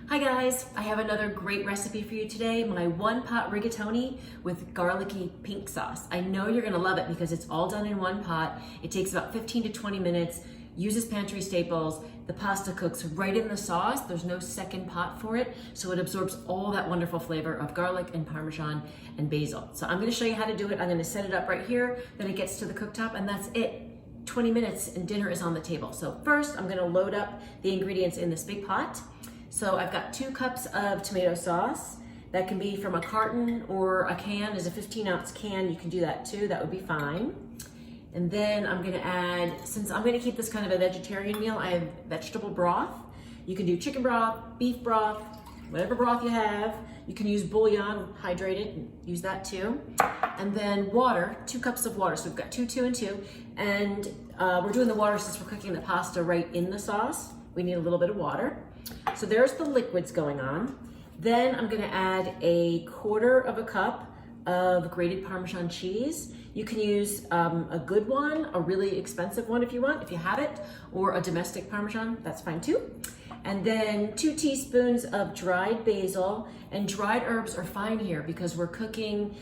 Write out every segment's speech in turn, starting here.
Hi guys, I have another great recipe for you today, my one-pot rigatoni with garlicky pink sauce. I know you're gonna love it because it's all done in one pot. It takes about 15 to 20 minutes, uses pantry staples. The pasta cooks right in the sauce. There's no second pot for it, so it absorbs all that wonderful flavor of garlic and parmesan and basil. So I'm gonna show you how to do it. I'm gonna set it up right here, then it gets to the cooktop, and that's it. 20 minutes and dinner is on the table. So first, I'm gonna load up the ingredients in this big pot. So I've got 2 cups of tomato sauce. That can be from a carton or a can. Is a 15-ounce can. You can do that too. That would be fine. And then I'm gonna add, since I'm gonna keep this kind of a vegetarian meal, I have vegetable broth. You can do chicken broth, beef broth, whatever broth you have. You can use bouillon, hydrate it, and use that too. And then water, 2 cups of water. So we've got 2, 2, and 2. And we're doing the water since we're cooking the pasta right in the sauce. We need a little bit of water. So there's the liquids going on. Then I'm gonna add a 1/4 cup of grated Parmesan cheese. You can use a good one, a really expensive one if you want, if you have it, or a domestic Parmesan, that's fine too. And then 2 teaspoons of dried basil, and dried herbs are fine here because we're cooking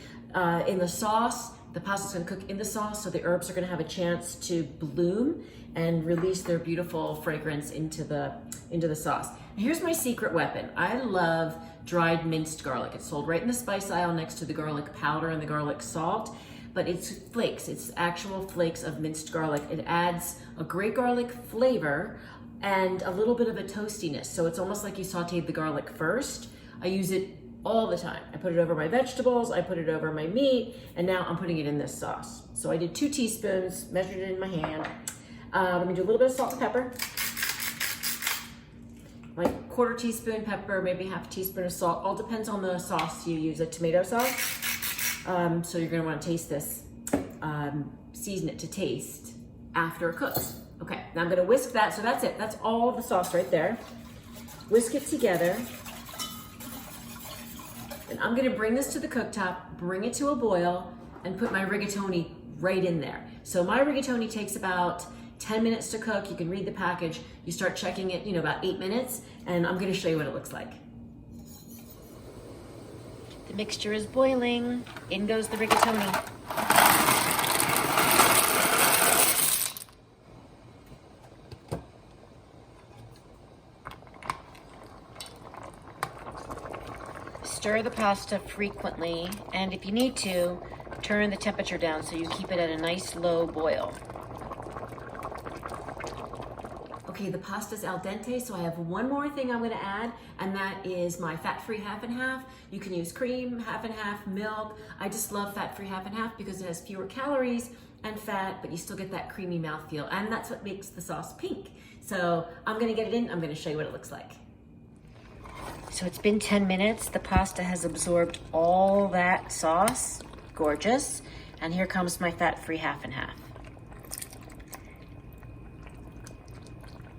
in the sauce. The pasta's gonna cook in the sauce, so the herbs are gonna have a chance to bloom and release their beautiful fragrance into the sauce. And here's my secret weapon. I love dried minced garlic. It's sold right in the spice aisle next to the garlic powder and the garlic salt, but it's flakes. It's actual flakes of minced garlic. It adds a great garlic flavor and a little bit of a toastiness. So it's almost like you sauteed the garlic first. I use it all the time. I put it over my vegetables, I put it over my meat, and now I'm putting it in this sauce. So I did 2 teaspoons, measured it in my hand. I'm gonna do a little bit of salt and pepper. Like 1/4 teaspoon pepper, maybe 1/2 teaspoon of salt. All depends on the sauce you use, a tomato sauce. So you're gonna wanna taste this, season it to taste after it cooks. Okay, now I'm gonna whisk that, so that's it. That's all the sauce right there. Whisk it together. And I'm gonna bring this to the cooktop, bring it to a boil, and put my rigatoni right in there. So my rigatoni takes about 10 minutes to cook. You can read the package. You start checking it, about 8 minutes, and I'm gonna show you what it looks like. The mixture is boiling. In goes the rigatoni. Stir the pasta frequently, and if you need to, turn the temperature down so you keep it at a nice low boil. Okay, the pasta's al dente, so I have one more thing I'm gonna add, and that is my fat-free half and half. You can use cream, half and half, milk. I just love fat-free half and half because it has fewer calories and fat, but you still get that creamy mouthfeel, and that's what makes the sauce pink. So I'm gonna get it in, I'm gonna show you what it looks like. So it's been 10 minutes. The pasta has absorbed all that sauce. Gorgeous. And here comes my fat-free half and half.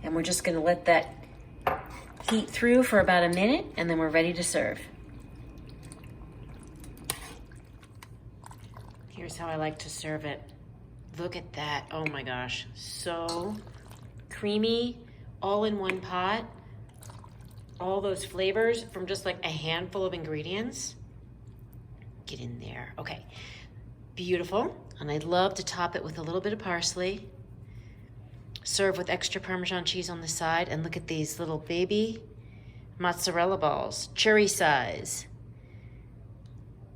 And we're just gonna let that heat through for about a minute, and then we're ready to serve. Here's how I like to serve it. Look at that. Oh my gosh. So creamy, all in one pot. All those flavors from just like a handful of ingredients. Get in there. Okay, beautiful. And I'd love to top it with a little bit of parsley. Serve with extra Parmesan cheese on the side. And look at these little baby mozzarella balls, cherry size.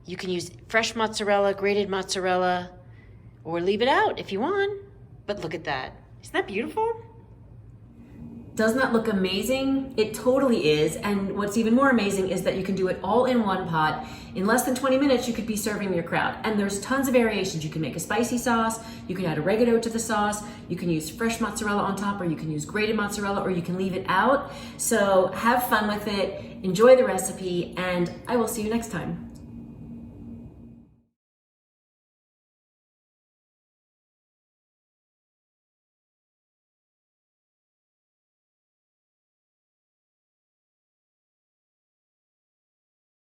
You can use fresh mozzarella, grated mozzarella, or leave it out if you want. But look at that. Isn't that beautiful? Doesn't that look amazing? It totally is. And what's even more amazing is that you can do it all in one pot. In less than 20 minutes, you could be serving your crowd. And there's tons of variations. You can make a spicy sauce, you can add oregano to the sauce, you can use fresh mozzarella on top, or you can use grated mozzarella, or you can leave it out. So have fun with it, enjoy the recipe, and I will see you next time.